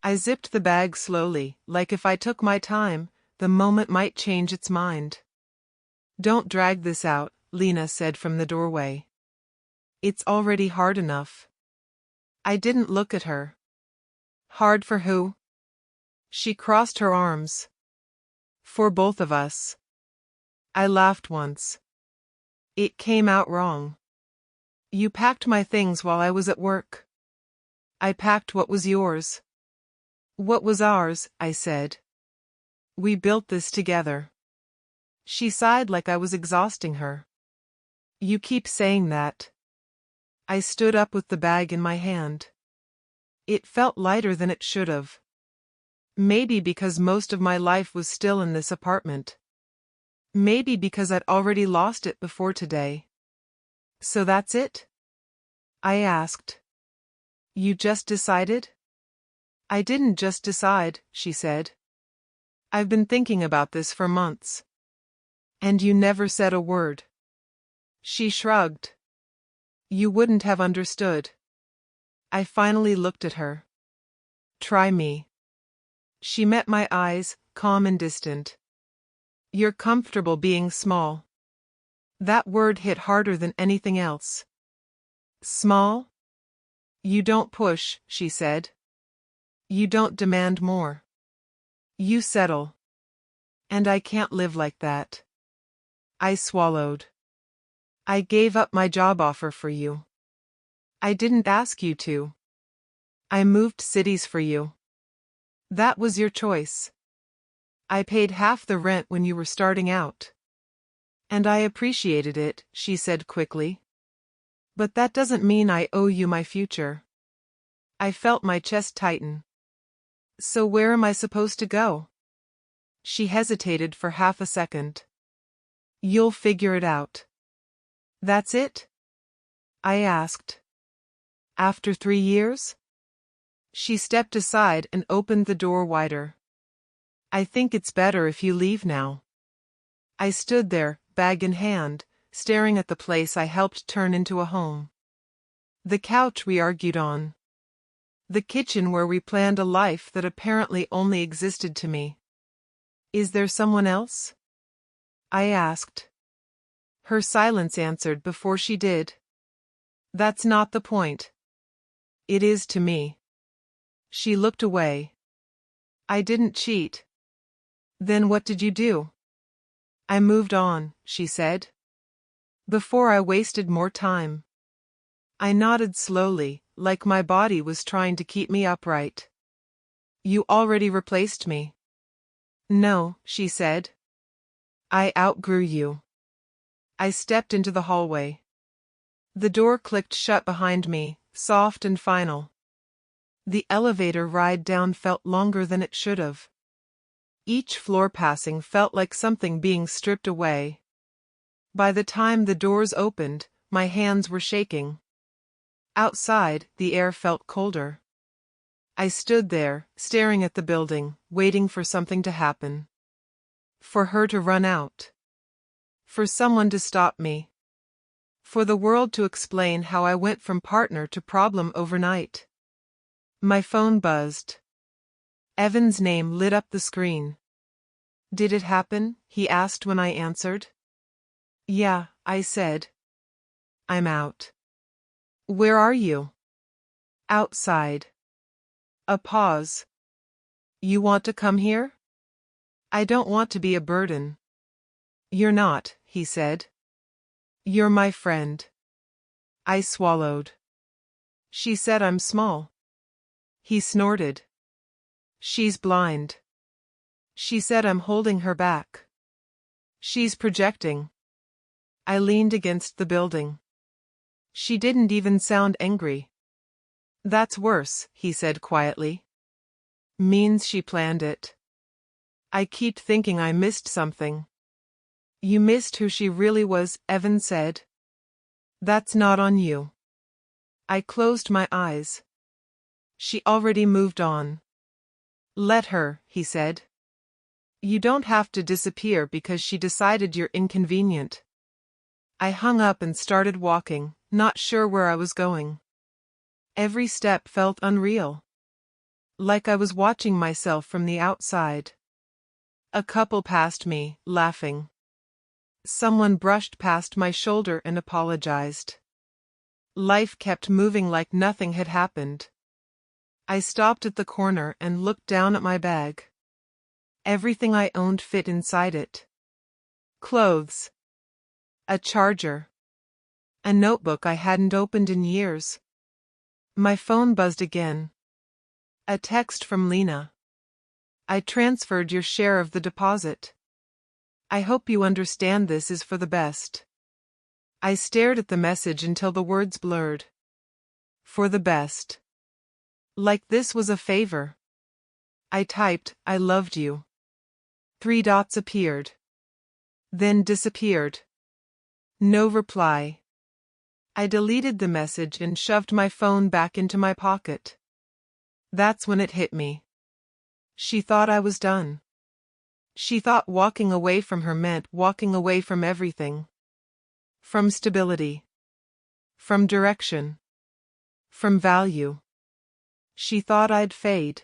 I zipped the bag slowly, like if I took my time, the moment might change its mind. Don't drag this out, Lena said from the doorway. It's already hard enough. I didn't look at her. Hard for who? She crossed her arms. For both of us. I laughed once. It came out wrong. You packed my things while I was at work. I packed what was yours. What was ours, I said. We built this together. She sighed like I was exhausting her. You keep saying that. I stood up with the bag in my hand. It felt lighter than it should have. Maybe because most of my life was still in this apartment. Maybe because I'd already lost it before today. So that's it? I asked. You just decided? I didn't just decide, she said. I've been thinking about this for months. And you never said a word. She shrugged. You wouldn't have understood. I finally looked at her. Try me. She met my eyes, calm and distant. You're comfortable being small. That word hit harder than anything else. Small? You don't push, she said. You don't demand more. You settle. And I can't live like that. I swallowed. I gave up my job offer for you. I didn't ask you to. I moved cities for you. That was your choice. I paid half the rent when you were starting out. And I appreciated it, she said quickly. But that doesn't mean I owe you my future. I felt my chest tighten. So where am I supposed to go? She hesitated for half a second. You'll figure it out. That's it? I asked. After 3 years? She stepped aside and opened the door wider. I think it's better if you leave now. I stood there, bag in hand, staring at the place I helped turn into a home. The couch we argued on. The kitchen where we planned a life that apparently only existed to me. Is there someone else? I asked. Her silence answered before she did. That's not the point. It is to me. She looked away. I didn't cheat. Then what did you do? I moved on, she said. Before I wasted more time. I nodded slowly, like my body was trying to keep me upright. You already replaced me. No, she said. I outgrew you. I stepped into the hallway. The door clicked shut behind me, soft and final. The elevator ride down felt longer than it should have. Each floor passing felt like something being stripped away. By the time the doors opened, my hands were shaking. Outside, the air felt colder. I stood there, staring at the building, waiting for something to happen. For her to run out. For someone to stop me. For the world to explain how I went from partner to problem overnight. My phone buzzed. Evan's name lit up the screen. Did it happen? He asked when I answered. Yeah, I said. I'm out. Where are you? Outside. A pause. You want to come here? I don't want to be a burden. You're not, he said. You're my friend. I swallowed. She said I'm small. He snorted. She's blind. She said I'm holding her back. She's projecting. I leaned against the building. She didn't even sound angry. That's worse, he said quietly. Means she planned it. I keep thinking I missed something. You missed who she really was, Evan said. That's not on you. I closed my eyes. She already moved on. Let her, he said. You don't have to disappear because she decided you're inconvenient. I hung up and started walking, not sure where I was going. Every step felt unreal. like I was watching myself from the outside. A couple passed me, laughing. Someone brushed past my shoulder and apologized. Life kept moving like nothing had happened. I stopped at the corner and looked down at my bag. Everything I owned fit inside it. Clothes. A charger. A notebook I hadn't opened in years. My phone buzzed again. A text from Lena. I transferred your share of the deposit. I hope you understand this is for the best. I stared at the message until the words blurred. For the best. Like this was a favor. I typed, I loved you. 3 dots appeared. Then disappeared. No reply. I deleted the message and shoved my phone back into my pocket. That's when it hit me. She thought I was done. She thought walking away from her meant walking away from everything. From stability. From direction. From value. She thought I'd fade.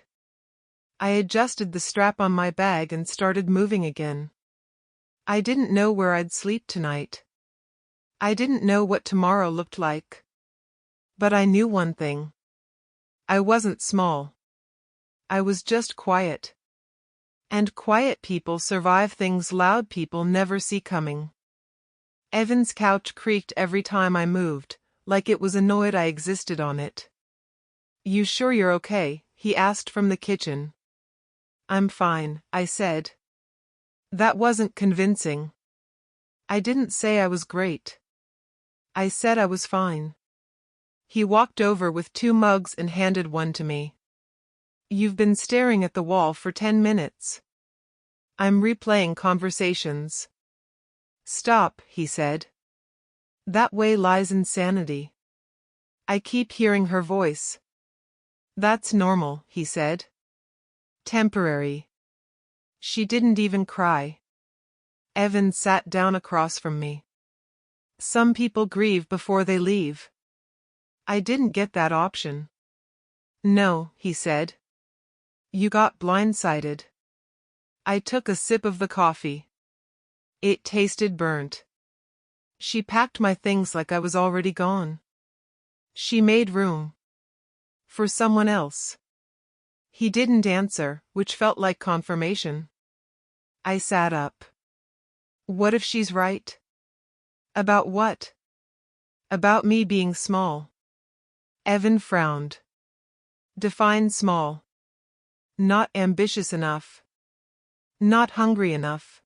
I adjusted the strap on my bag and started moving again. I didn't know where I'd sleep tonight. I didn't know what tomorrow looked like. But I knew one thing. I wasn't small. I was just quiet. And quiet people survive things loud people never see coming. Evan's couch creaked every time I moved, like it was annoyed I existed on it. You sure you're okay? He asked from the kitchen. I'm fine, I said. That wasn't convincing. I didn't say I was great. I said I was fine. He walked over with 2 mugs and handed one to me. You've been staring at the wall for 10 minutes. I'm replaying conversations. Stop, he said. That way lies insanity. I keep hearing her voice. That's normal, he said. Temporary. She didn't even cry. Evan sat down across from me. Some people grieve before they leave. I didn't get that option. No, he said. You got blindsided. I took a sip of the coffee. It tasted burnt. She packed my things like I was already gone. She made room. For someone else. He didn't answer, which felt like confirmation. I sat up. What if she's right? About what? About me being small. Evan frowned. Define small. Not ambitious enough. Not hungry enough.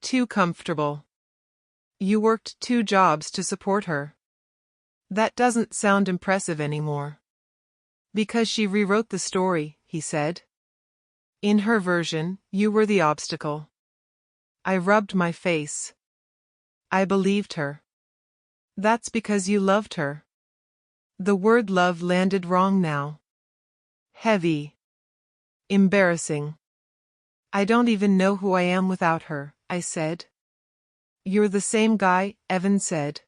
Too comfortable. You worked 2 jobs to support her. That doesn't sound impressive anymore. Because she rewrote the story, he said. In her version, you were the obstacle. I rubbed my face. I believed her. That's because you loved her. The word love landed wrong now. Heavy. Embarrassing. I don't even know who I am without her, I said. You're the same guy, Evan said.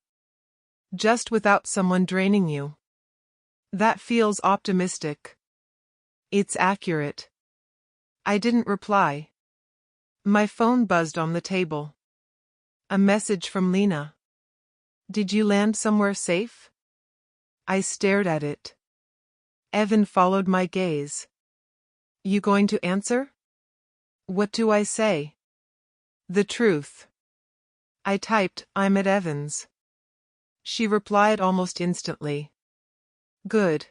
Just without someone draining you. That feels optimistic. It's accurate. I didn't reply. My phone buzzed on the table. A message from Lena. Did you land somewhere safe? I stared at it. Evan followed my gaze. You going to answer? What do I say? The truth. I typed, I'm at Evan's. She replied almost instantly. Good.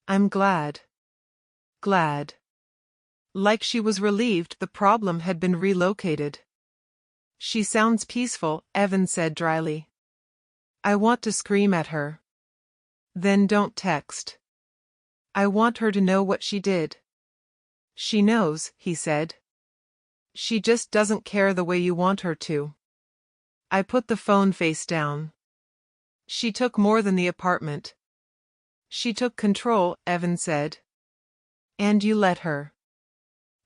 I'm glad. Glad. Like she was relieved the problem had been relocated. She sounds peaceful, Evan said dryly. I want to scream at her. Then don't text. I want her to know what she did. She knows, he said. She just doesn't care the way you want her to. I put the phone face down. She took more than the apartment. She took control, Evan said. And you let her.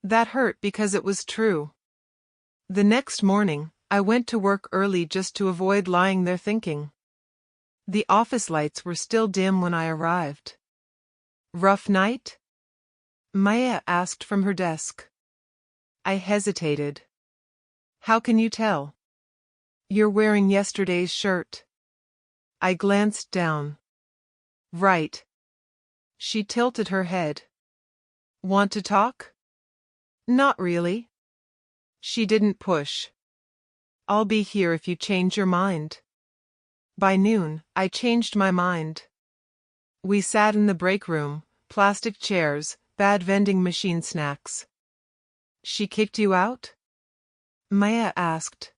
That hurt because it was true. The next morning, I went to work early just to avoid lying there thinking. The office lights were still dim when I arrived. Rough night? Maya asked from her desk. I hesitated. How can you tell? You're wearing yesterday's shirt. I glanced down. Right. She tilted her head. Want to talk? Not really. She didn't push. I'll be here if you change your mind. By noon, I changed my mind. We sat in the break room, plastic chairs, bad vending machine snacks. She kicked you out? Maya asked.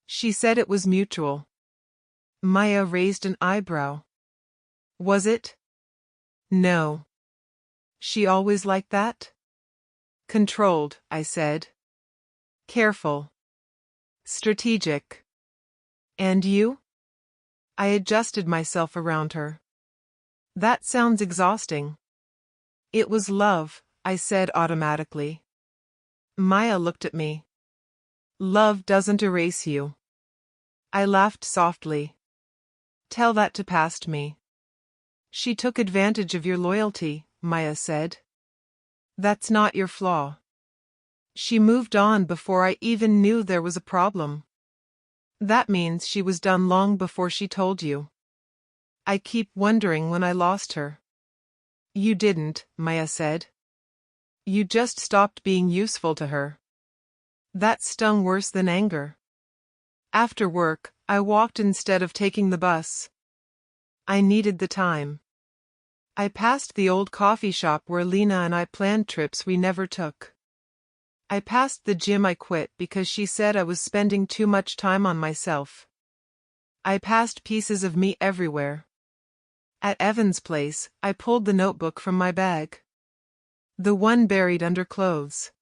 She said it was mutual. Maya raised an eyebrow. Was it? No. She always like that? Controlled, I said. Careful. Strategic. And you? I adjusted myself around her. That sounds exhausting. It was love, I said automatically. Maya looked at me. Love doesn't erase you. I laughed softly. Tell that to past me. She took advantage of your loyalty, Maya said. That's not your flaw. She moved on before I even knew there was a problem. That means she was done long before she told you. I keep wondering when I lost her. You didn't, Maya said. You just stopped being useful to her. That stung worse than anger. After work, I walked instead of taking the bus. I needed the time. I passed the old coffee shop where Lena and I planned trips we never took. I passed the gym I quit because she said I was spending too much time on myself. I passed pieces of me everywhere. At Evan's place, I pulled the notebook from my bag. The one buried under clothes.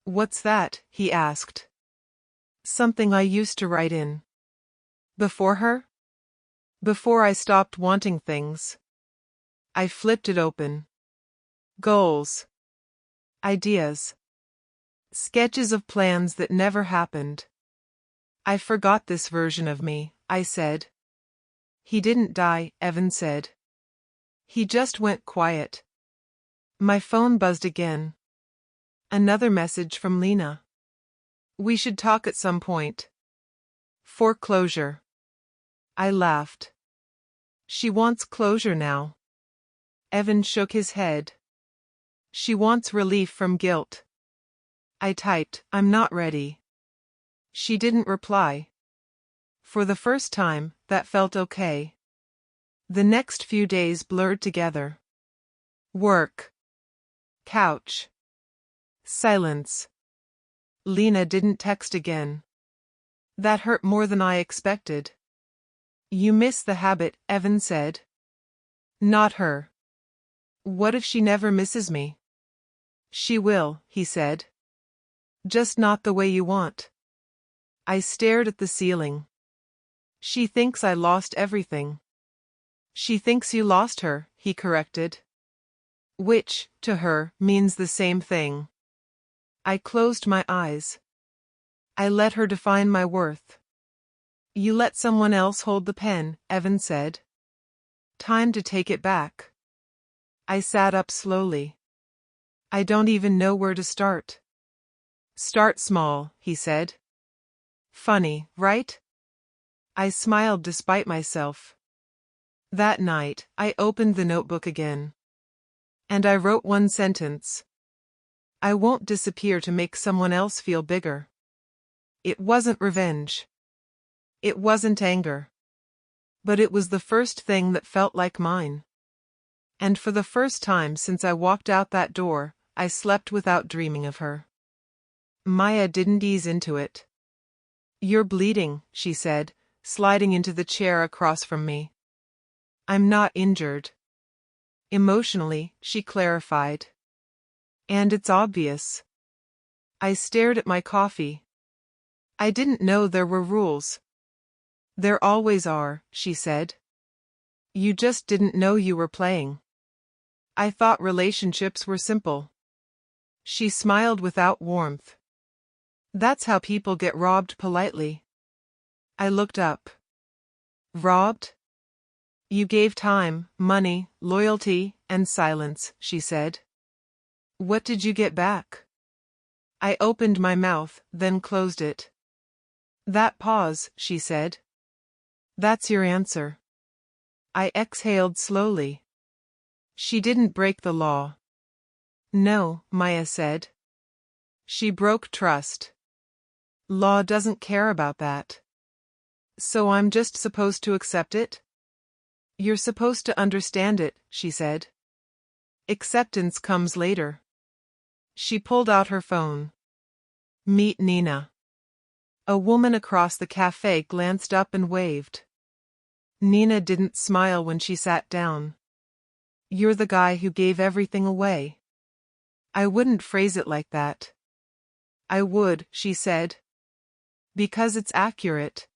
What's that? He asked. Something I used to write in. Before her? Before I stopped wanting things. I flipped it open. Goals. Ideas. Sketches of plans that never happened. I forgot this version of me, I said. He didn't die, Evan said. He just went quiet. My phone buzzed again. Another message from Lena. We should talk at some point. Foreclosure. I laughed. She wants closure now. Evan shook his head. She wants relief from guilt. I typed, I'm not ready. She didn't reply. For the first time, that felt okay. The next few days blurred together. Work. Couch. Silence. Lena didn't text again. That hurt more than I expected. You miss the habit, Evan said. Not her. What if she never misses me? She will, he said. Just not the way you want. I stared at the ceiling. She thinks I lost everything. She thinks you lost her, he corrected. Which, to her, means the same thing. I closed my eyes. I let her define my worth. You let someone else hold the pen, Evan said. Time to take it back. I sat up slowly. I don't even know where to start. Start small, he said. Funny, right? I smiled despite myself. That night, I opened the notebook again. And I wrote one sentence. I won't disappear to make someone else feel bigger. It wasn't revenge. It wasn't anger. But it was the first thing that felt like mine. And for the first time since I walked out that door, I slept without dreaming of her. Maya didn't ease into it. You're bleeding, she said, sliding into the chair across from me. I'm not injured. Emotionally, she clarified. And it's obvious. I stared at my coffee. I didn't know there were rules. There always are, she said. You just didn't know you were playing. I thought relationships were simple. She smiled without warmth. That's how people get robbed politely. I looked up. Robbed? You gave time, money, loyalty, and silence, she said. What did you get back? I opened my mouth, then closed it. That pause, she said. That's your answer. I exhaled slowly. She didn't break the law. No, Maya said. She broke trust. Law doesn't care about that. So I'm just supposed to accept it? You're supposed to understand it, she said. Acceptance comes later. She pulled out her phone. Meet Nina. A woman across the cafe glanced up and waved. Nina didn't smile when she sat down. You're the guy who gave everything away. I wouldn't phrase it like that. I would, she said. Because it's accurate.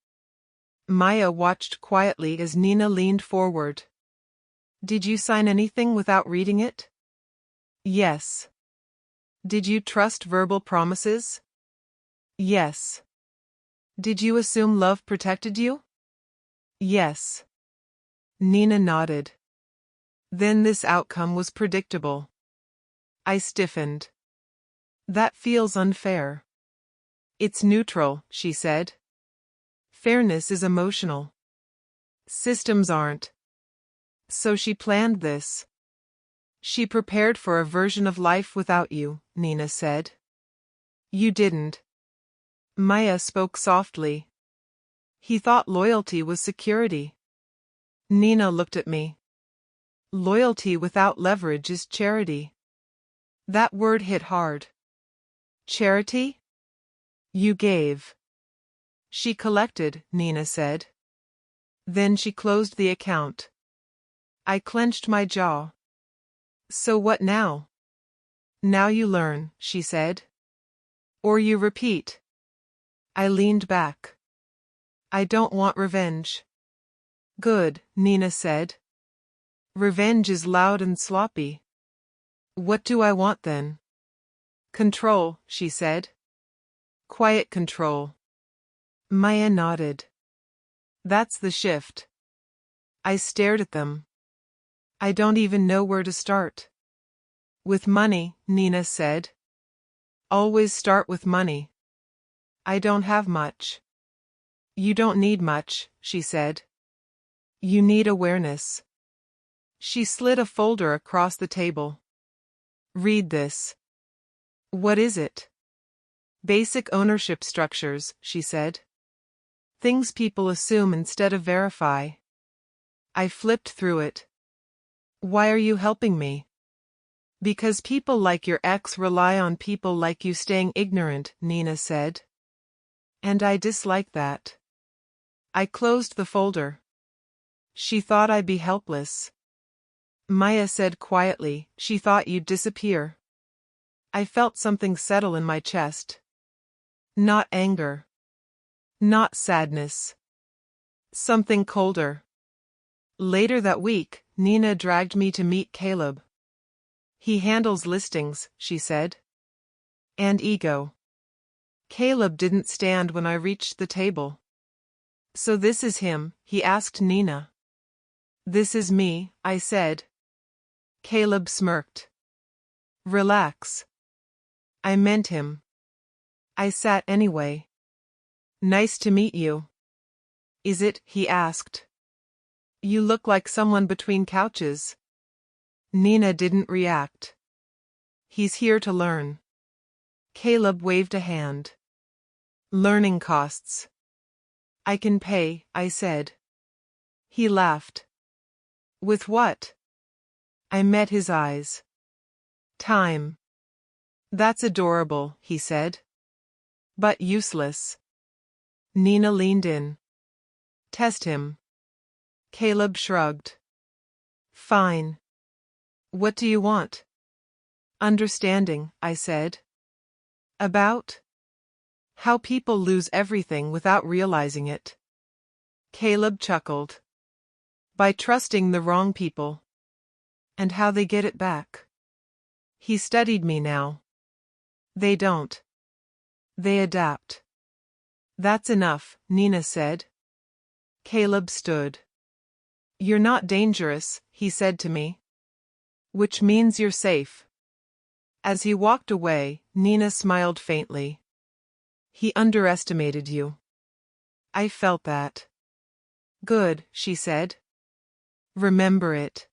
Maya watched quietly as Nina leaned forward. Did you sign anything without reading it? Yes. Did you trust verbal promises? Yes. Did you assume love protected you? Yes. Nina nodded. Then this outcome was predictable. I stiffened. That feels unfair. It's neutral, she said. Fairness is emotional. Systems aren't. So she planned this. She prepared for a version of life without you, Nina said. You didn't. Maya spoke softly. He thought loyalty was security. Nina looked at me. Loyalty without leverage is charity. That word hit hard. Charity? You gave. She collected, Nina said. Then she closed the account. I clenched my jaw. So what now? Now you learn, she said. Or you repeat. I leaned back. I don't want revenge. Good, Nina said. Revenge is loud and sloppy. What do I want then? Control, she said. Quiet control. Maya nodded. That's the shift. I stared at them. I don't even know where to start. With money, Nina said. Always start with money. I don't have much. You don't need much, she said. You need awareness. She slid a folder across the table. Read this. What is it? Basic ownership structures, she said. Things people assume instead of verify. I flipped through it. Why are you helping me? Because people like your ex rely on people like you staying ignorant, Nina said. And I dislike that. I closed the folder. She thought I'd be helpless. Maya said quietly, she thought you'd disappear. I felt something settle in my chest. Not anger. Not sadness. Something colder. Later that week, Nina dragged me to meet Caleb. He handles listings, she said. And ego. Caleb didn't stand when I reached the table. So this is him, he asked Nina. This is me, I said. Caleb smirked. Relax. I meant him. I sat anyway. Nice to meet you. Is it? He asked. You look like someone between couches. Nina didn't react. He's here to learn. Caleb waved a hand. Learning costs. I can pay, I said. He laughed. With what? I met his eyes. Time. That's adorable, he said. But useless. Nina leaned in. Test him. Caleb shrugged. Fine. What do you want? Understanding, I said. About? How people lose everything without realizing it. Caleb chuckled. By trusting the wrong people. And how they get it back. He studied me now. They don't. They adapt. That's enough, Nina said. Caleb stood. You're not dangerous, he said to me. Which means you're safe. As he walked away, Nina smiled faintly. He underestimated you. I felt that. Good, she said. Remember it.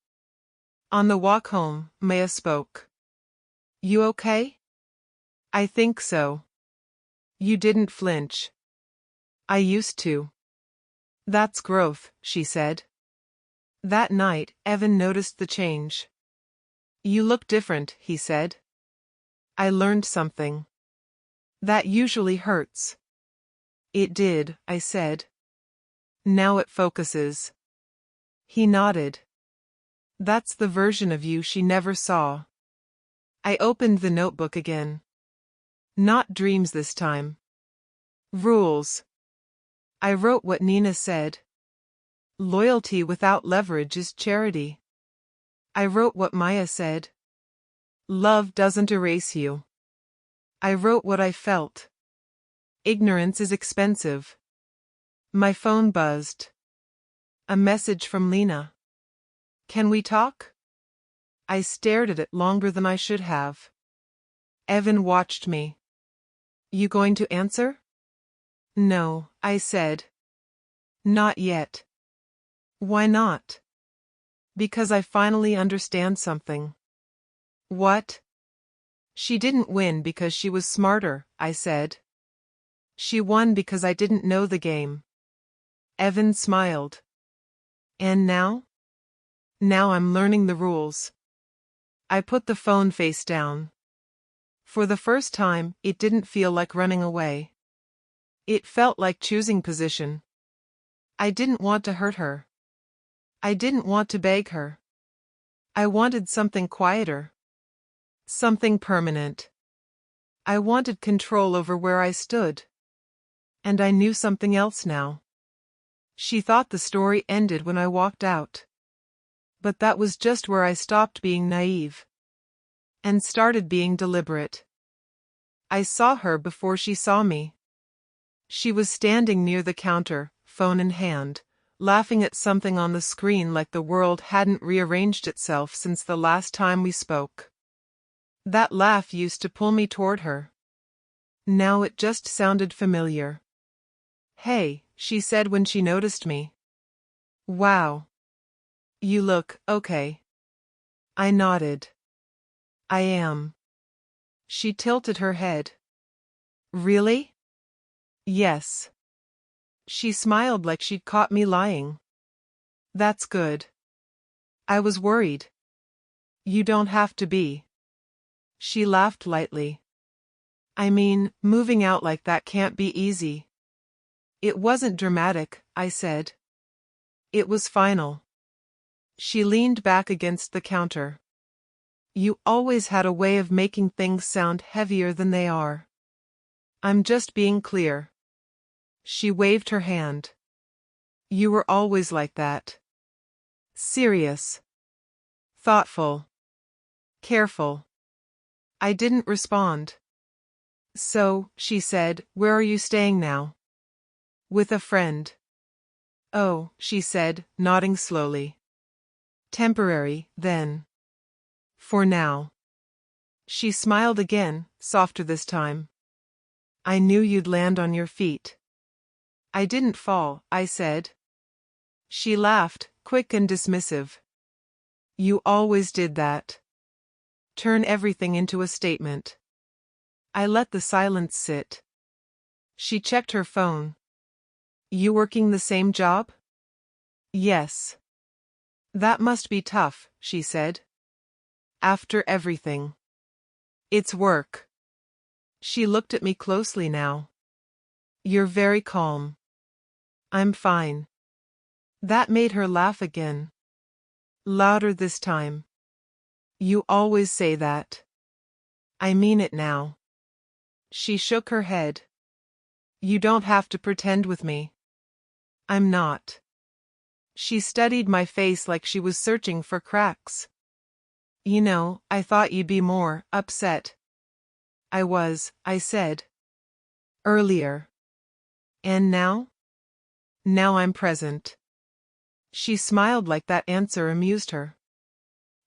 On the walk home, Maya spoke. You okay? I think so. You didn't flinch. I used to. That's growth, she said. That night, Evan noticed the change. You look different, he said. I learned something. That usually hurts. It did, I said. Now it focuses. He nodded. That's the version of you she never saw. I opened the notebook again. Not dreams this time. Rules. I wrote what Nina said. Loyalty without leverage is charity. I wrote what Maya said. Love doesn't erase you. I wrote what I felt. Ignorance is expensive. My phone buzzed. A message from Lena. Can we talk? I stared at it longer than I should have. Evan watched me. You going to answer? No, I said. Not yet. Why not? Because I finally understand something. What? She didn't win because she was smarter, I said. She won because I didn't know the game. Evan smiled. And now? Now I'm learning the rules. I put the phone face down. For the first time, it didn't feel like running away. It felt like choosing position. I didn't want to hurt her. I didn't want to beg her. I wanted something quieter. Something permanent. I wanted control over where I stood. And I knew something else now. She thought the story ended when I walked out. But that was just where I stopped being naive. And started being deliberate. I saw her before she saw me. She was standing near the counter, phone in hand, laughing at something on the screen like the world hadn't rearranged itself since the last time we spoke. That laugh used to pull me toward her. Now it just sounded familiar. Hey, she said when she noticed me. Wow. You look okay. I nodded. I am. She tilted her head. Really? Yes. She smiled like she'd caught me lying. That's good. I was worried. You don't have to be. She laughed lightly. I mean, moving out like that can't be easy. It wasn't dramatic, I said. It was final. She leaned back against the counter. You always had a way of making things sound heavier than they are. I'm just being clear. She waved her hand. You were always like that. Serious. Thoughtful. Careful. I didn't respond. So, she said, where are you staying now? With a friend. Oh, she said, nodding slowly. Temporary, then. For now. She smiled again, softer this time. I knew you'd land on your feet. I didn't fall, I said. She laughed, quick and dismissive. You always did that. Turn everything into a statement. I let the silence sit. She checked her phone. You working the same job? Yes. That must be tough, she said. After everything. It's work. She looked at me closely now. You're very calm. I'm fine. That made her laugh again. Louder this time. You always say that. I mean it now. She shook her head. You don't have to pretend with me. I'm not. She studied my face like she was searching for cracks. You know, I thought you'd be more upset. I was, I said. Earlier. And now? Now I'm present. She smiled like that answer amused her.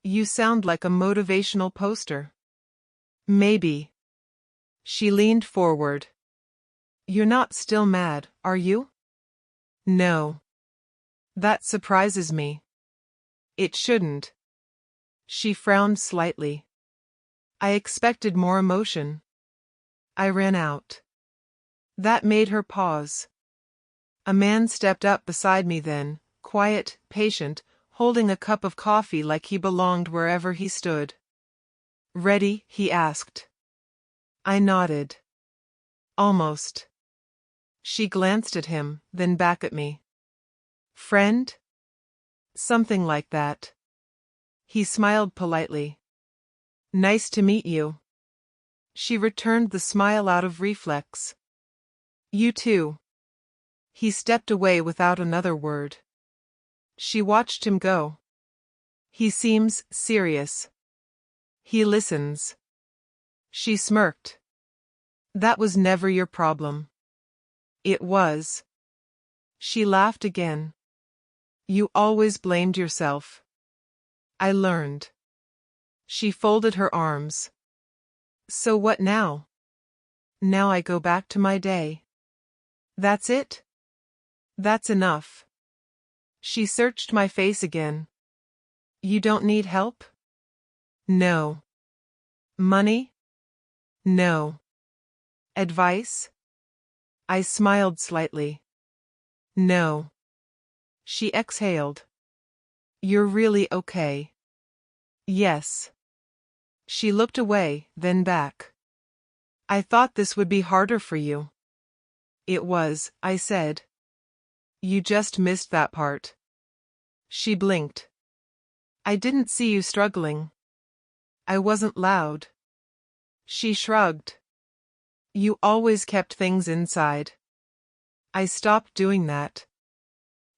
You sound like a motivational poster. Maybe. She leaned forward. You're not still mad, are you? No. That surprises me. It shouldn't. She frowned slightly. I expected more emotion. I ran out. That made her pause. A man stepped up beside me then, quiet, patient, holding a cup of coffee like he belonged wherever he stood. Ready? He asked. I nodded. Almost. She glanced at him, then back at me. Friend? Something like that. He smiled politely. Nice to meet you. She returned the smile out of reflex. You too. He stepped away without another word. She watched him go. He seems serious. He listens. She smirked. That was never your problem. It was. She laughed again. You always blamed yourself. I learned. She folded her arms. So what now? Now I go back to my day. That's it? That's enough. She searched my face again. You don't need help? No. Money? No. Advice? I smiled slightly. No. She exhaled. You're really okay. Yes. She looked away, then back. I thought this would be harder for you. It was, I said. You just missed that part. She blinked. I didn't see you struggling. I wasn't loud. She shrugged. You always kept things inside. I stopped doing that.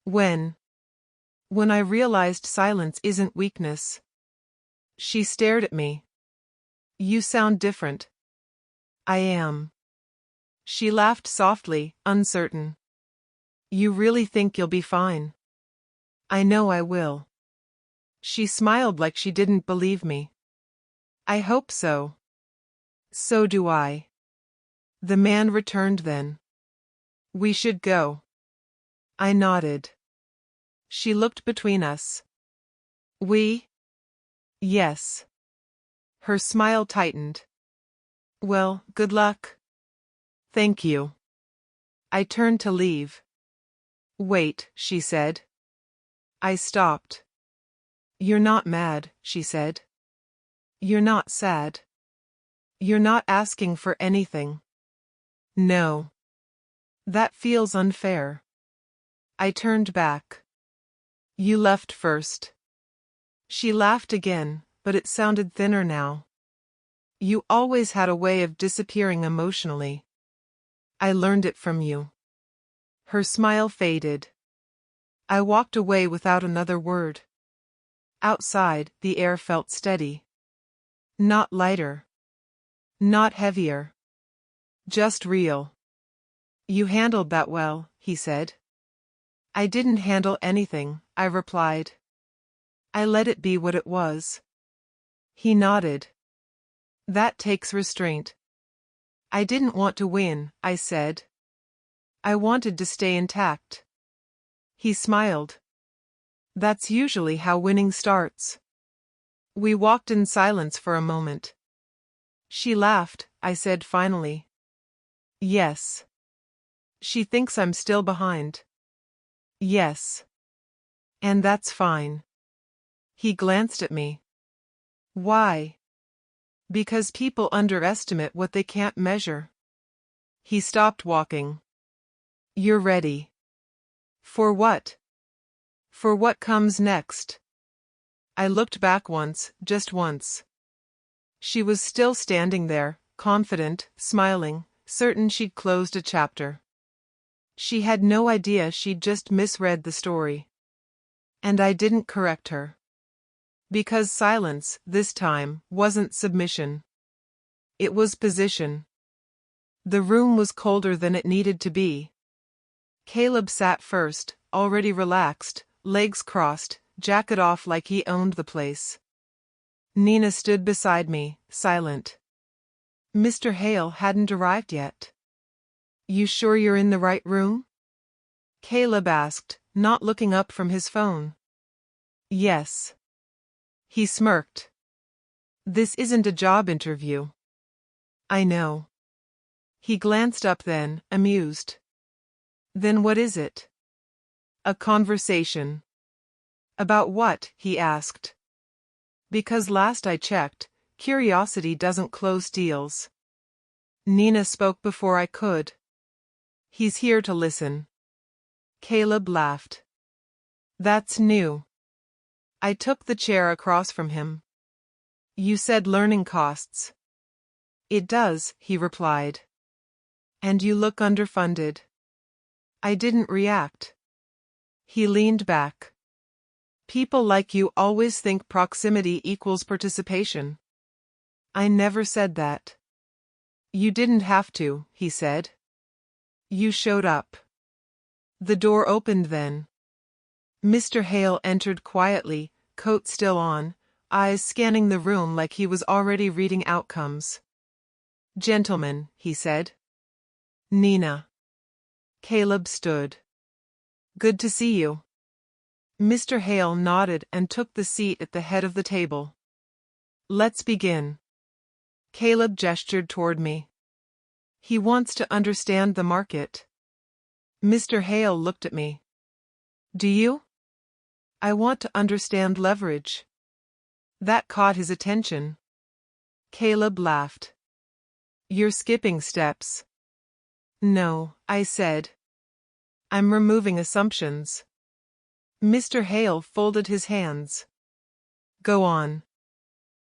When I realized silence isn't weakness. She stared at me. You sound different. I am. She laughed softly, uncertain. You really think you'll be fine? I know I will. She smiled like she didn't believe me. I hope so. So do I. The man returned then. We should go. I nodded. She looked between us. We? Yes. Her smile tightened. Well, good luck. Thank you. I turned to leave. Wait, she said. I stopped. You're not mad, she said. You're not sad. You're not asking for anything. No. That feels unfair. I turned back. You left first. She laughed again, but it sounded thinner now. You always had a way of disappearing emotionally. I learned it from you. Her smile faded. I walked away without another word. Outside, the air felt steady. Not lighter. Not heavier. Just real. You handled that well, he said. I didn't handle anything, I replied. I let it be what it was. He nodded. That takes restraint. I didn't want to win, I said. I wanted to stay intact. He smiled. That's usually how winning starts. We walked in silence for a moment. She laughed, I said finally. Yes. She thinks I'm still behind. Yes. And that's fine. He glanced at me. Why? Because people underestimate what they can't measure. He stopped walking. You're ready. For what? For what comes next. I looked back once, just once. She was still standing there, confident, smiling, certain she'd closed a chapter. She had no idea she'd just misread the story. And I didn't correct her. Because silence, this time, wasn't submission. It was position. The room was colder than it needed to be. Caleb sat first, already relaxed, legs crossed, jacket off like he owned the place. Nina stood beside me, silent. Mr. Hale hadn't arrived yet. You sure you're in the right room? Caleb asked, not looking up from his phone. Yes. He smirked. This isn't a job interview. I know. He glanced up then, amused. Then what is it? A conversation. About what? He asked. Because last I checked, curiosity doesn't close deals. Nina spoke before I could. He's here to listen. Caleb laughed. That's new. I took the chair across from him. You said learning costs. It does, he replied. And you look underfunded. I didn't react. He leaned back. People like you always think proximity equals participation. I never said that. You didn't have to, he said. You showed up. The door opened then. Mr. Hale entered quietly, coat still on, eyes scanning the room like he was already reading outcomes. Gentlemen, he said. Nina. Caleb stood. Good to see you. Mr. Hale nodded and took the seat at the head of the table. Let's begin. Caleb gestured toward me. He wants to understand the market. Mr. Hale looked at me. Do you? I want to understand leverage. That caught his attention. Caleb laughed. You're skipping steps. No, I said. I'm removing assumptions. Mr. Hale folded his hands. Go on.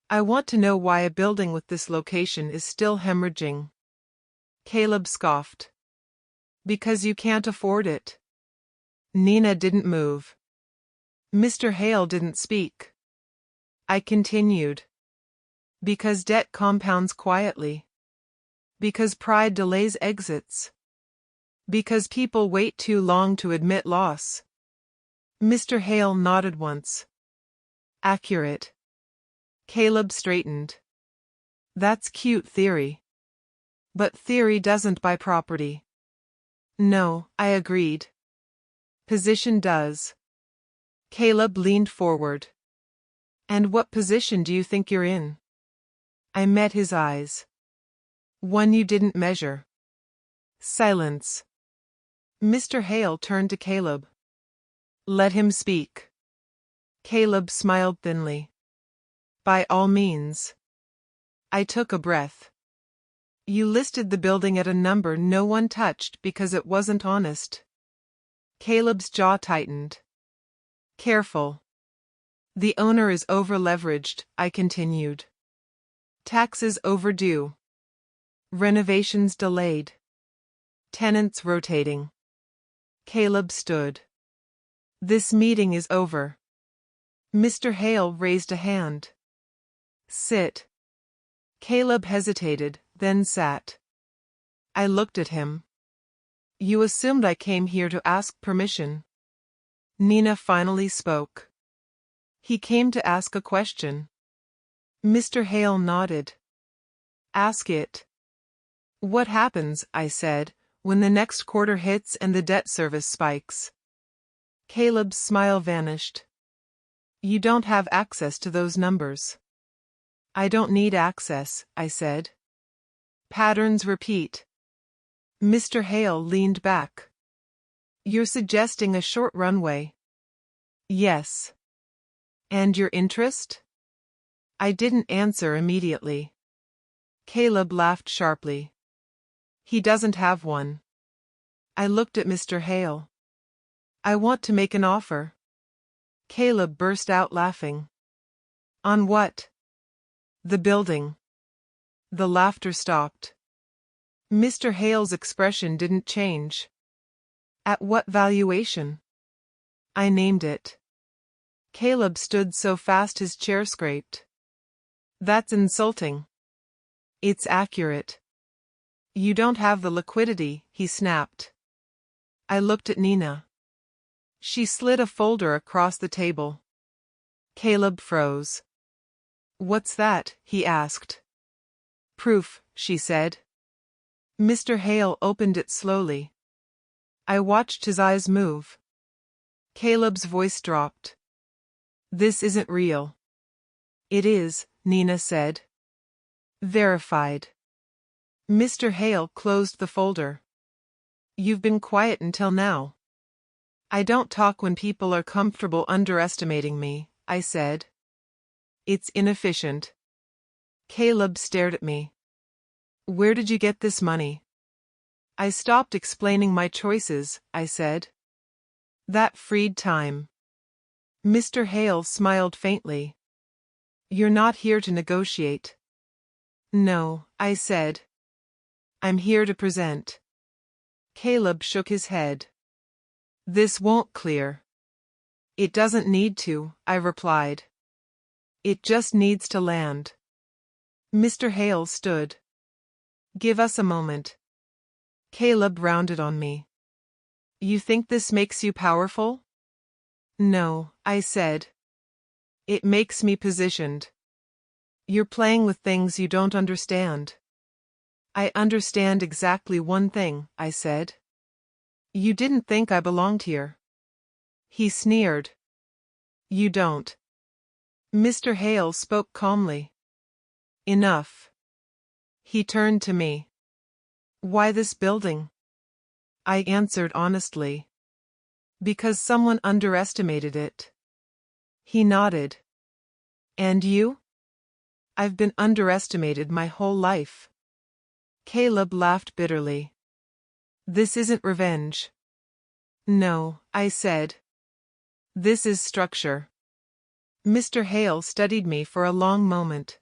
I want to know why a building with this location is still hemorrhaging. Caleb scoffed. Because you can't afford it. Nina didn't move. Mr. Hale didn't speak. I continued. Because debt compounds quietly. Because pride delays exits. Because people wait too long to admit loss. Mr. Hale nodded once. Accurate. Caleb straightened. That's cute theory. But theory doesn't buy property. No, I agreed. Position does. Caleb leaned forward. And what position do you think you're in? I met his eyes. One you didn't measure. Silence. Mr. Hale turned to Caleb. Let him speak. Caleb smiled thinly. By all means. I took a breath. You listed the building at a number no one touched because it wasn't honest. Caleb's jaw tightened. Careful. The owner is over-leveraged, I continued. Taxes overdue. Renovations delayed. Tenants rotating. Caleb stood. This meeting is over. Mr. Hale raised a hand. Sit. Caleb hesitated, then sat. I looked at him. You assumed I came here to ask permission. Nina finally spoke. He came to ask a question. Mr. Hale nodded. Ask it. What happens, I said, when the next quarter hits and the debt service spikes? Caleb's smile vanished. You don't have access to those numbers. I don't need access, I said. Patterns repeat. Mr. Hale leaned back. You're suggesting a short runway. Yes. And your interest? I didn't answer immediately. Caleb laughed sharply. He doesn't have one. I looked at Mr. Hale. I want to make an offer. Caleb burst out laughing. On what? The building. The laughter stopped. Mr. Hale's expression didn't change. At what valuation? I named it. Caleb stood so fast his chair scraped. That's insulting. It's accurate. You don't have the liquidity, he snapped. I looked at Nina. She slid a folder across the table. Caleb froze. What's that? He asked. Proof, she said. Mr. Hale opened it slowly. I watched his eyes move. Caleb's voice dropped. This isn't real. It is, Nina said. Verified. Mr. Hale closed the folder. You've been quiet until now. I don't talk when people are comfortable underestimating me, I said. It's inefficient. Caleb stared at me. Where did you get this money? I stopped explaining my choices, I said. That freed time. Mr. Hale smiled faintly. You're not here to negotiate. No, I said. I'm here to present. Caleb shook his head. This won't clear. It doesn't need to, I replied. It just needs to land. Mr. Hale stood. Give us a moment. Caleb rounded on me. You think this makes you powerful? No, I said. It makes me positioned. You're playing with things you don't understand. I understand exactly one thing, I said. You didn't think I belonged here. He sneered. You don't. Mr. Hale spoke calmly. Enough. He turned to me. Why this building? I answered honestly. Because someone underestimated it. He nodded. And you? I've been underestimated my whole life. Caleb laughed bitterly. This isn't revenge. No, I said. This is structure. Mr. Hale studied me for a long moment.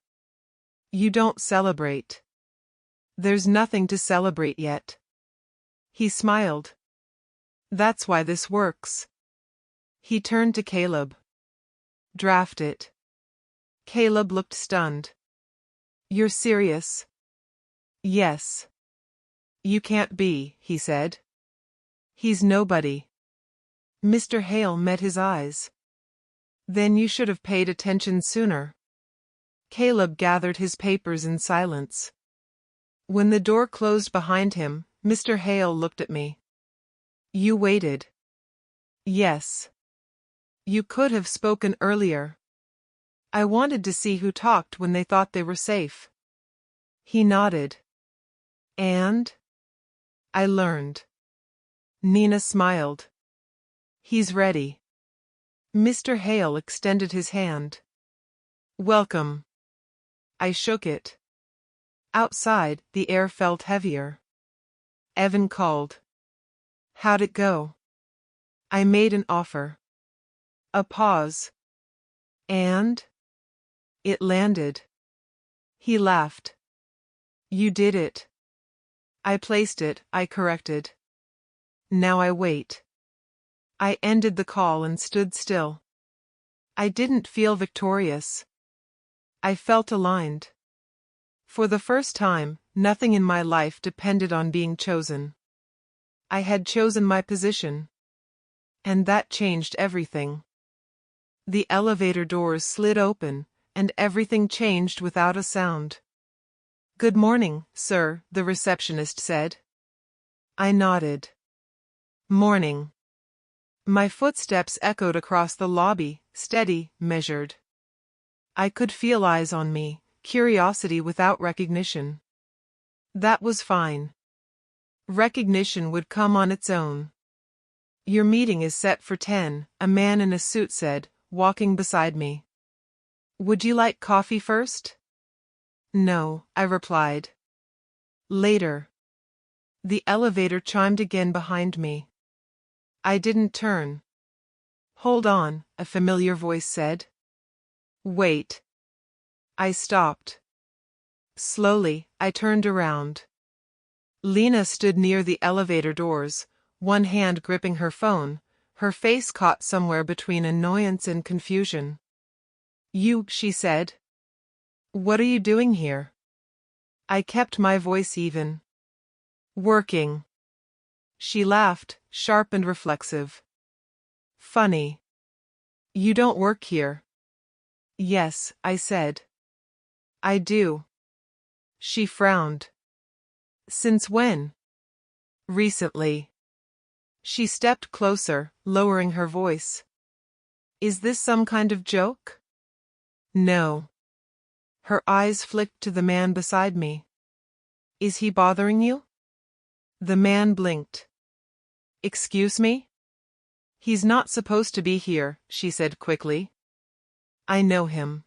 You don't celebrate. There's nothing to celebrate yet. He smiled. That's why this works. He turned to Caleb. Draft it. Caleb looked stunned. You're serious? Yes. You can't be, he said. He's nobody. Mr. Hale met his eyes. Then you should have paid attention sooner. Caleb gathered his papers in silence. When the door closed behind him, Mr. Hale looked at me. You waited. Yes. You could have spoken earlier. I wanted to see who talked when they thought they were safe. He nodded. And? I learned. Nina smiled. He's ready. Mr. Hale extended his hand. Welcome. I shook it. Outside, the air felt heavier. Evan called. How'd it go? I made an offer. A pause. And? It landed. He laughed. You did it. I placed it, I corrected. Now I wait. I ended the call and stood still. I didn't feel victorious. I felt aligned. For the first time, nothing in my life depended on being chosen. I had chosen my position. And that changed everything. The elevator doors slid open, and everything changed without a sound. Good morning, sir, the receptionist said. I nodded. Morning. My footsteps echoed across the lobby, steady, measured. I could feel eyes on me, curiosity without recognition. That was fine. Recognition would come on its own. Your meeting is set for 10, a man in a suit said, walking beside me. Would you like coffee first? No, I replied. Later. The elevator chimed again behind me. I didn't turn. Hold on, a familiar voice said. Wait. I stopped. Slowly, I turned around. Lena stood near the elevator doors, one hand gripping her phone, her face caught somewhere between annoyance and confusion. You, she said. What are you doing here? I kept my voice even. Working. She laughed, sharp and reflexive. Funny. You don't work here. Yes, I said. I do. She frowned. Since when? Recently. She stepped closer, lowering her voice. Is this some kind of joke? No. Her eyes flicked to the man beside me. Is he bothering you? The man blinked. Excuse me? He's not supposed to be here, she said quickly. I know him.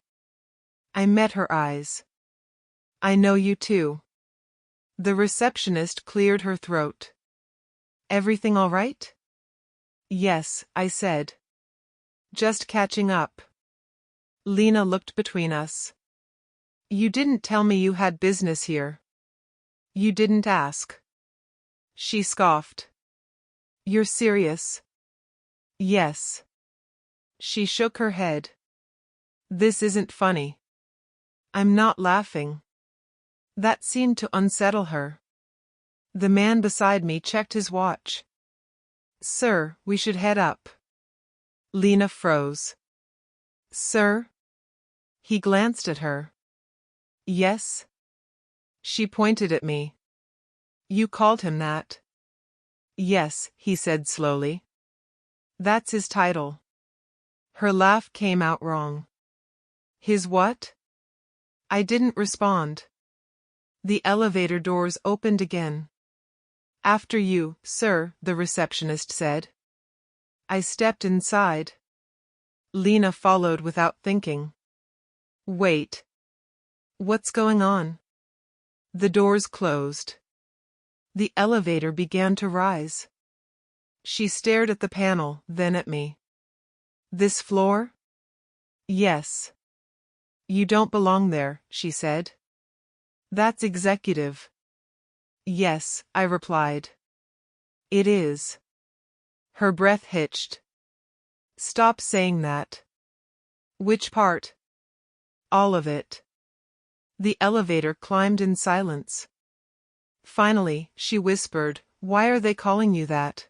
I met her eyes. I know you too. The receptionist cleared her throat. Everything all right? Yes, I said. Just catching up. Lena looked between us. You didn't tell me you had business here. You didn't ask. She scoffed. You're serious? Yes. She shook her head. This isn't funny. I'm not laughing. That seemed to unsettle her. The man beside me checked his watch. Sir, we should head up. Lena froze. Sir? He glanced at her. Yes? She pointed at me. You called him that? Yes, he said slowly. That's his title. Her laugh came out wrong. His what? I didn't respond. The elevator doors opened again. After you, sir, the receptionist said. I stepped inside. Lena followed without thinking. Wait. What's going on? The doors closed. The elevator began to rise. She stared at the panel, then at me. This floor? Yes. You don't belong there, she said. That's executive. Yes, I replied. It is. Her breath hitched. Stop saying that. Which part? All of it. The elevator climbed in silence. Finally, she whispered, Why are they calling you that?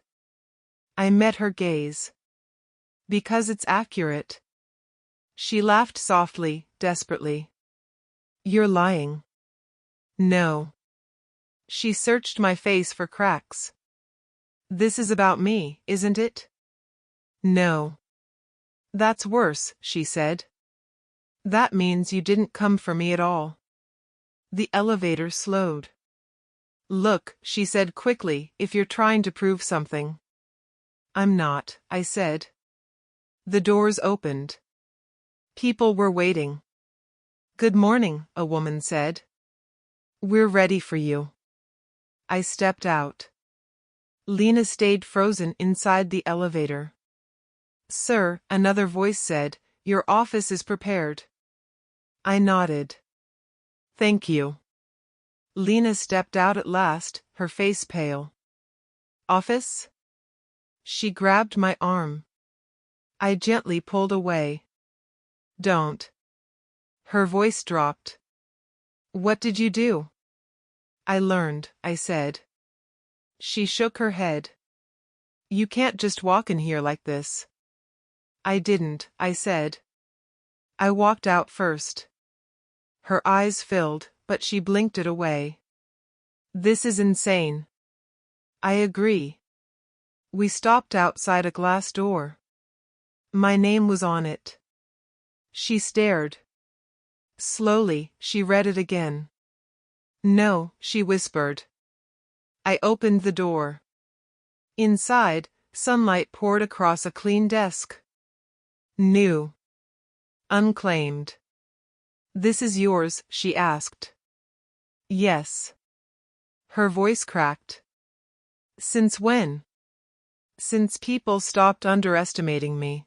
I met her gaze. Because it's accurate. She laughed softly, desperately. You're lying. No. She searched my face for cracks. This is about me, isn't it? No. That's worse, she said. That means you didn't come for me at all. The elevator slowed. Look, she said quickly, if you're trying to prove something. I'm not, I said. The doors opened. People were waiting. Good morning, a woman said. We're ready for you. I stepped out. Lena stayed frozen inside the elevator. Sir, another voice said, your office is prepared. I nodded. Thank you. Lena stepped out at last, her face pale. Office? She grabbed my arm. I gently pulled away. Don't. Her voice dropped. What did you do? I learned, I said. She shook her head. You can't just walk in here like this. I didn't, I said. I walked out first. Her eyes filled, but she blinked it away. This is insane. I agree. We stopped outside a glass door. My name was on it. She stared. Slowly, she read it again. No, she whispered. I opened the door. Inside, sunlight poured across a clean desk. New. Unclaimed. This is yours, she asked. Yes. Her voice cracked. Since when? Since people stopped underestimating me.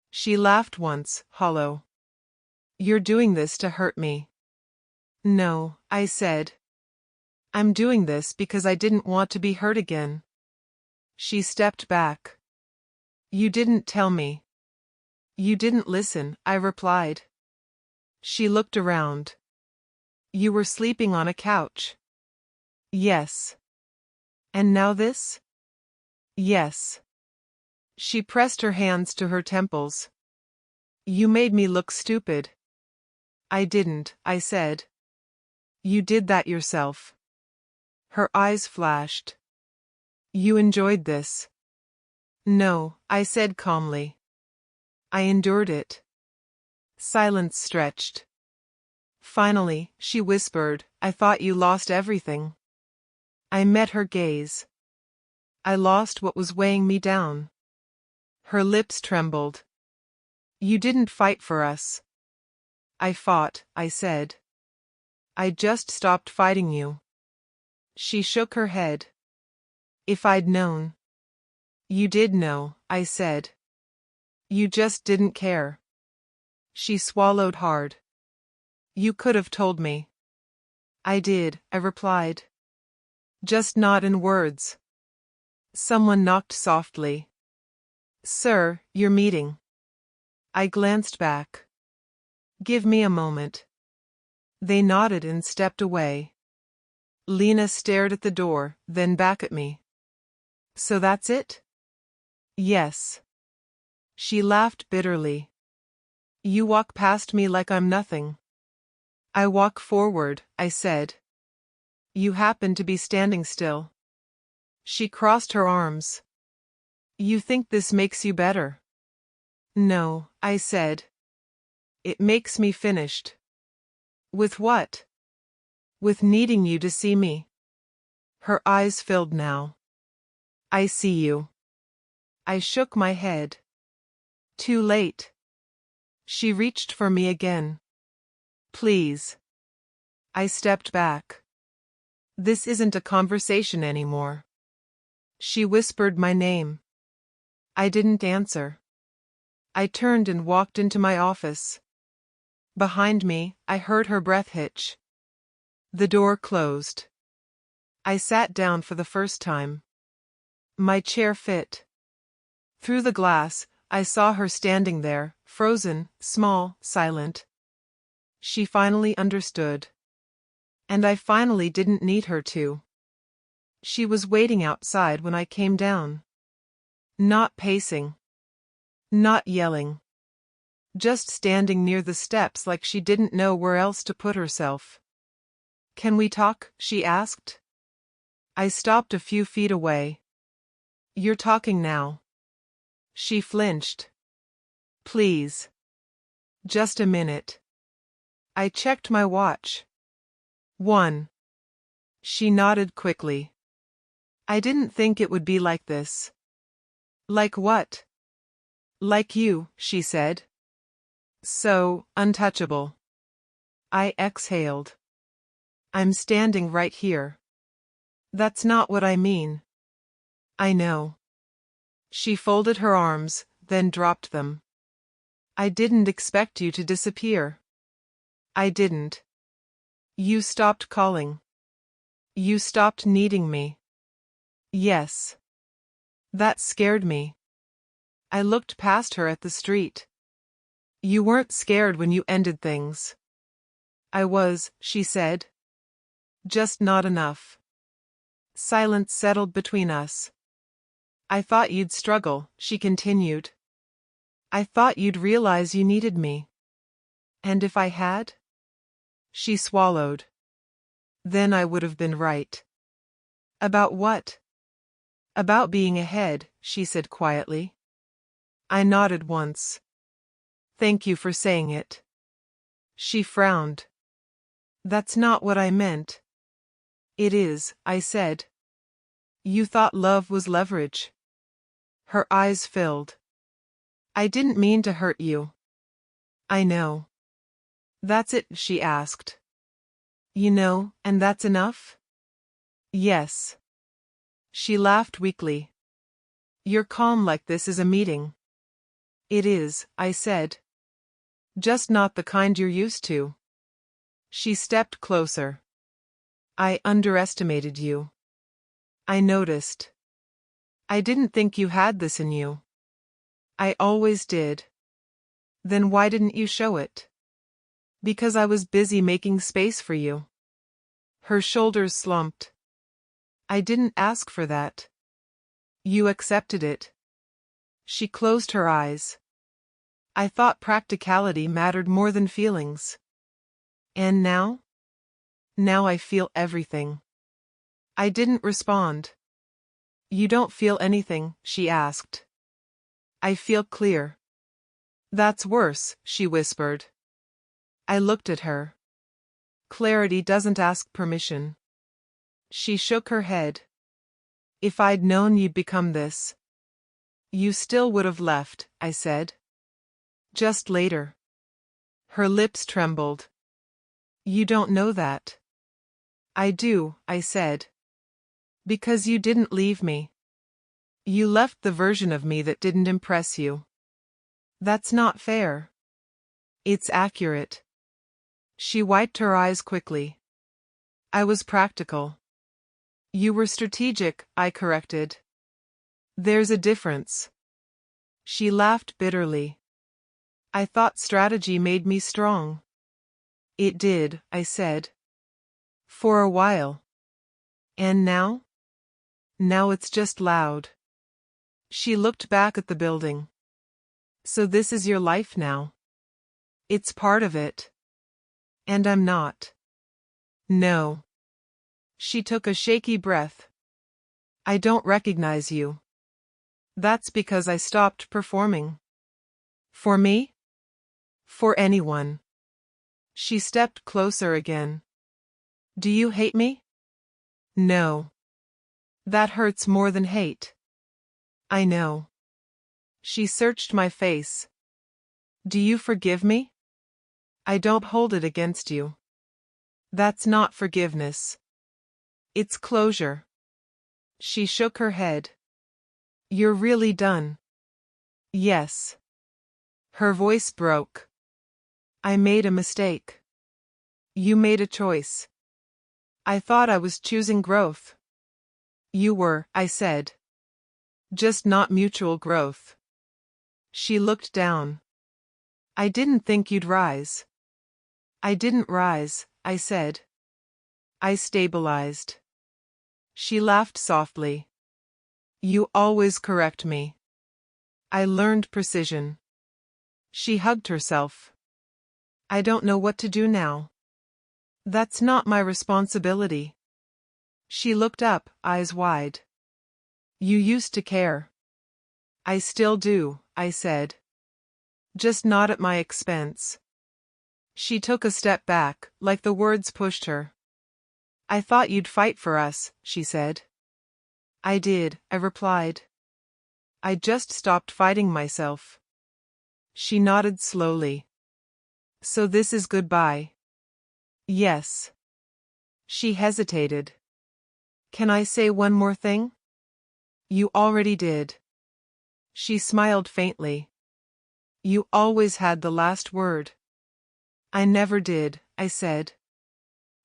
She laughed once, hollow. You're doing this to hurt me. No, I said. I'm doing this because I didn't want to be hurt again. She stepped back. You didn't tell me. You didn't listen, I replied. She looked around. You were sleeping on a couch. Yes. And now this? Yes. She pressed her hands to her temples. You made me look stupid. I didn't, I said. You did that yourself. Her eyes flashed. You enjoyed this. No, I said calmly. I endured it. Silence stretched. Finally, she whispered, I thought you lost everything. I met her gaze. I lost what was weighing me down. Her lips trembled. You didn't fight for us. I fought, I said. I just stopped fighting you. She shook her head. If I'd known. You did know, I said. You just didn't care. She swallowed hard. You could have told me. I did, I replied. Just not in words. Someone knocked softly. Sir, your meeting. I glanced back. Give me a moment. They nodded and stepped away. Lena stared at the door, then back at me. So that's it? Yes. She laughed bitterly. You walk past me like I'm nothing. I walk forward, I said. You happen to be standing still. She crossed her arms. You think this makes you better? No, I said. It makes me finished. With what? With needing you to see me. Her eyes filled now. I see you. I shook my head. Too late. She reached for me again. Please. I stepped back. This isn't a conversation anymore. She whispered my name. I didn't answer. I turned and walked into my office. Behind me, I heard her breath hitch. The door closed. I sat down for the first time. My chair fit. Through the glass, I saw her standing there, frozen, small, silent. She finally understood. And I finally didn't need her to. She was waiting outside when I came down. Not pacing. Not yelling. Just standing near the steps like she didn't know where else to put herself. Can we talk? She asked. I stopped a few feet away. You're talking now. She flinched. Please. Just a minute. I checked my watch. 1. She nodded quickly. I didn't think it would be like this. Like what? Like you, she said. So, untouchable. I exhaled. I'm standing right here. That's not what I mean. I know. She folded her arms, then dropped them. I didn't expect you to disappear. I didn't. You stopped calling. You stopped needing me. Yes. That scared me. I looked past her at the street. You weren't scared when you ended things. I was, she said. Just not enough. Silence settled between us. I thought you'd struggle, she continued. I thought you'd realize you needed me. And if I had? She swallowed. Then I would have been right. About what? About being ahead, she said quietly. I nodded once. Thank you for saying it. She frowned. That's not what I meant. It is, I said. You thought love was leverage. Her eyes filled. I didn't mean to hurt you. I know. That's it, she asked. You know, and that's enough? Yes. She laughed weakly. Your calm like this is a meeting. It is, I said. Just not the kind you're used to. She stepped closer. I underestimated you. I noticed. I didn't think you had this in you. I always did. Then why didn't you show it? Because I was busy making space for you. Her shoulders slumped. I didn't ask for that. You accepted it. She closed her eyes. I thought practicality mattered more than feelings. And now? Now I feel everything. I didn't respond. You don't feel anything, she asked. I feel clear. That's worse, she whispered. I looked at her. Clarity doesn't ask permission. She shook her head. If I'd known you'd become this. You still would have left, I said. Just later. Her lips trembled. You don't know that. I do, I said. Because you didn't leave me. You left the version of me that didn't impress you. That's not fair. It's accurate. She wiped her eyes quickly. I was practical. You were strategic, I corrected. There's a difference. She laughed bitterly. I thought strategy made me strong. It did, I said. For a while. And now? Now it's just loud. She looked back at the building. So this is your life now? It's part of it. And I'm not. No. She took a shaky breath. I don't recognize you. That's because I stopped performing. For me? For anyone. She stepped closer again. Do you hate me? No. That hurts more than hate. I know. She searched my face. Do you forgive me? I don't hold it against you. That's not forgiveness. It's closure. She shook her head. You're really done. Yes. Her voice broke. I made a mistake. You made a choice. I thought I was choosing growth. You were, I said. Just not mutual growth. She looked down. I didn't think you'd rise. I didn't rise, I said. I stabilized. She laughed softly. You always correct me. I learned precision. She hugged herself. I don't know what to do now. That's not my responsibility. She looked up, eyes wide. You used to care. I still do, I said. Just not at my expense. She took a step back, like the words pushed her. I thought you'd fight for us, she said. I did, I replied. I just stopped fighting myself. She nodded slowly. So this is goodbye. Yes. She hesitated. Can I say one more thing? You already did. She smiled faintly. You always had the last word. I never did, I said.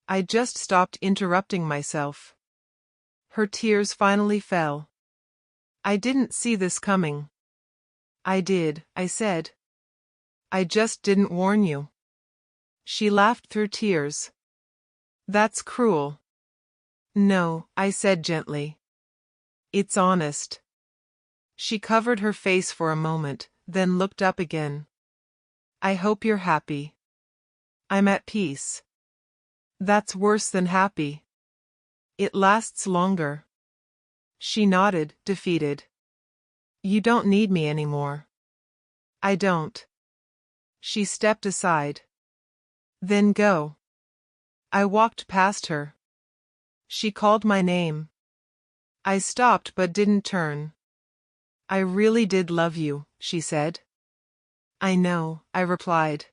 I just stopped interrupting myself. Her tears finally fell. I didn't see this coming. I did, I said. I just didn't warn you. She laughed through tears. That's cruel. No, I said gently. It's honest. She covered her face for a moment, then looked up again. I hope you're happy. I'm at peace. That's worse than happy. It lasts longer. She nodded, defeated. You don't need me anymore. I don't. She stepped aside. Then go. I walked past her. She called my name. I stopped but didn't turn. I really did love you, she said. I know, I replied.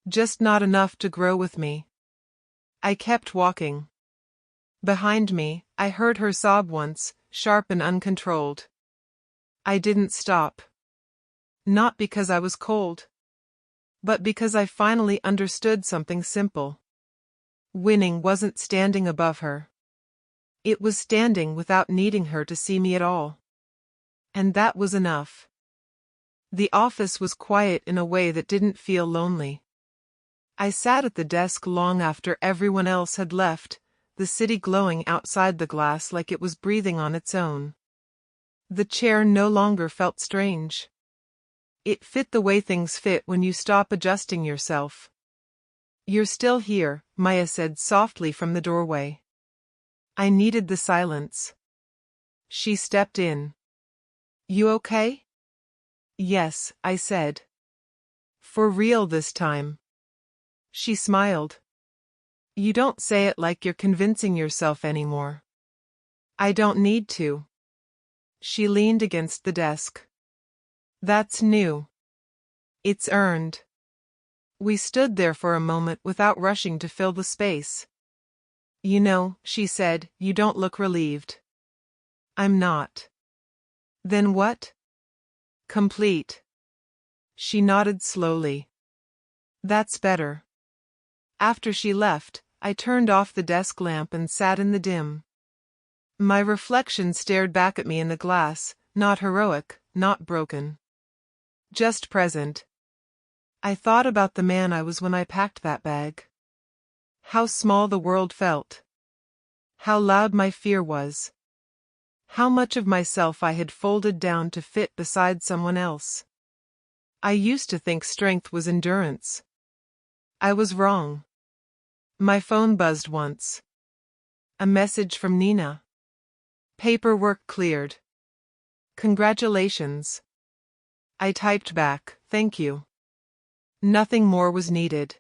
Just not enough to grow with me. I kept walking. Behind me, I heard her sob once, sharp and uncontrolled. I didn't stop. Not because I was cold. But because I finally understood something simple. Winning wasn't standing above her. It was standing without needing her to see me at all. And that was enough. The office was quiet in a way that didn't feel lonely. I sat at the desk long after everyone else had left, the city glowing outside the glass like it was breathing on its own. The chair no longer felt strange. It fit the way things fit when you stop adjusting yourself. You're still here, Maya said softly from the doorway. I needed the silence. She stepped in. You okay? Yes, I said. For real this time. She smiled. You don't say it like you're convincing yourself anymore. I don't need to. She leaned against the desk. That's new. It's earned. We stood there for a moment without rushing to fill the space. You know, she said, you don't look relieved. I'm not. Then what? Complete. She nodded slowly. That's better. After she left, I turned off the desk lamp and sat in the dim. My reflection stared back at me in the glass, not heroic, not broken. Just present. I thought about the man I was when I packed that bag. How small the world felt. How loud my fear was. How much of myself I had folded down to fit beside someone else. I used to think strength was endurance. I was wrong. My phone buzzed once. A message from Nina. Paperwork cleared. Congratulations. I typed back, thank you. Nothing more was needed.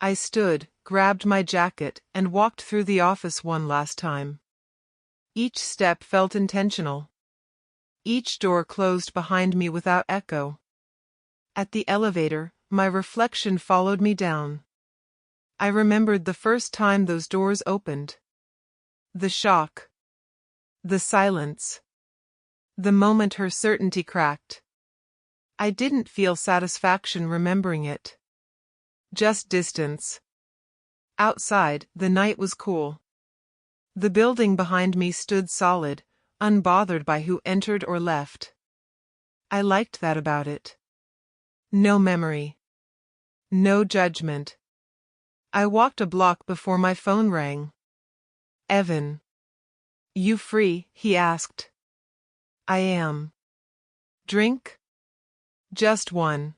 I stood, grabbed my jacket, and walked through the office one last time. Each step felt intentional. Each door closed behind me without echo. At the elevator, my reflection followed me down. I remembered the first time those doors opened. The shock. The silence. The moment her certainty cracked. I didn't feel satisfaction remembering it. Just distance. Outside, the night was cool. The building behind me stood solid, unbothered by who entered or left. I liked that about it. No memory. No judgment. I walked a block before my phone rang. Evan. You free? He asked. I am. Drink? Just one.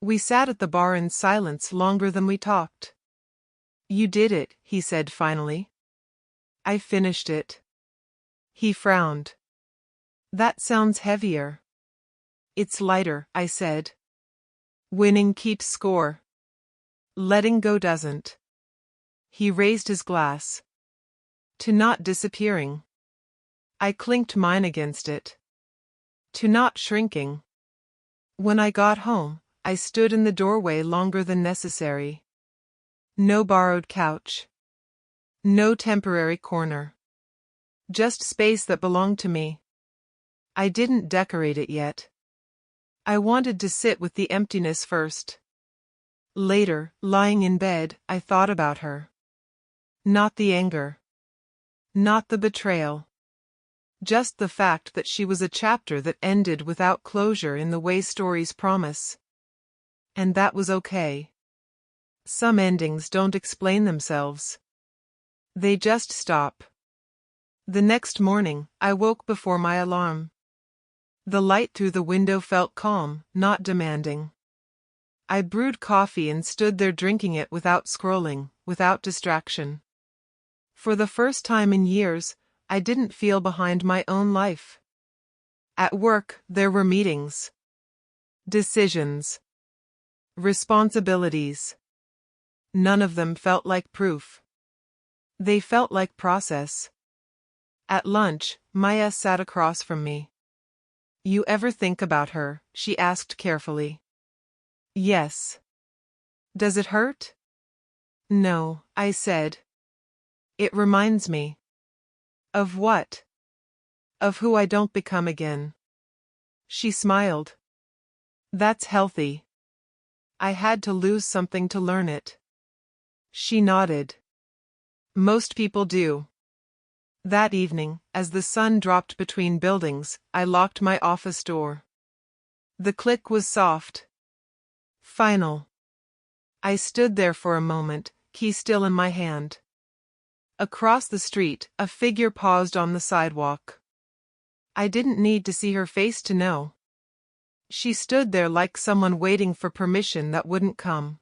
We sat at the bar in silence longer than we talked. You did it, he said finally. I finished it. He frowned. That sounds heavier. It's lighter, I said. Winning keeps score. Letting go doesn't. He raised his glass. To not disappearing. I clinked mine against it. To not shrinking. When I got home, I stood in the doorway longer than necessary. No borrowed couch. No temporary corner. Just space that belonged to me. I didn't decorate it yet. I wanted to sit with the emptiness first. Later, lying in bed, I thought about her. Not the anger. Not the betrayal. Just the fact that she was a chapter that ended without closure in the way stories promise. And that was okay. Some endings don't explain themselves. They just stop. The next morning, I woke before my alarm. The light through the window felt calm, not demanding. I brewed coffee and stood there drinking it without scrolling, without distraction. For the first time in years, I didn't feel behind my own life. At work, there were meetings. Decisions. Responsibilities. None of them felt like proof. They felt like process. At lunch, Maya sat across from me. You ever think about her? She asked carefully. Yes. Does it hurt? No, I said. It reminds me. Of what? Of who I don't become again. She smiled. That's healthy. I had to lose something to learn it. She nodded. Most people do. That evening, as the sun dropped between buildings, I locked my office door. The click was soft. Final. I stood there for a moment, key still in my hand. Across the street, a figure paused on the sidewalk. I didn't need to see her face to know. She stood there like someone waiting for permission that wouldn't come.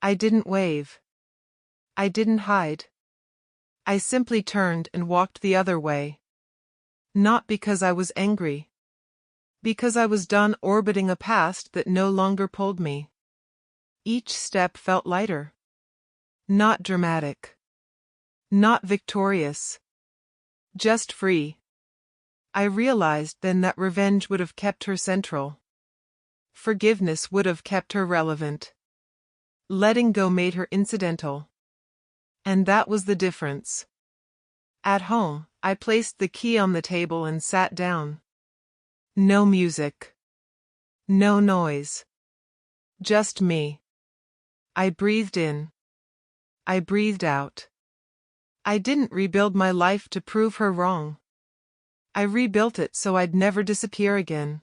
I didn't wave. I didn't hide. I simply turned and walked the other way. Not because I was angry. Because I was done orbiting a past that no longer pulled me. Each step felt lighter. Not dramatic. Not victorious. Just free. I realized then that revenge would have kept her central. Forgiveness would have kept her relevant. Letting go made her incidental. And that was the difference. At home, I placed the key on the table and sat down. No music. No noise. Just me. I breathed in. I breathed out. I didn't rebuild my life to prove her wrong. I rebuilt it so I'd never disappear again.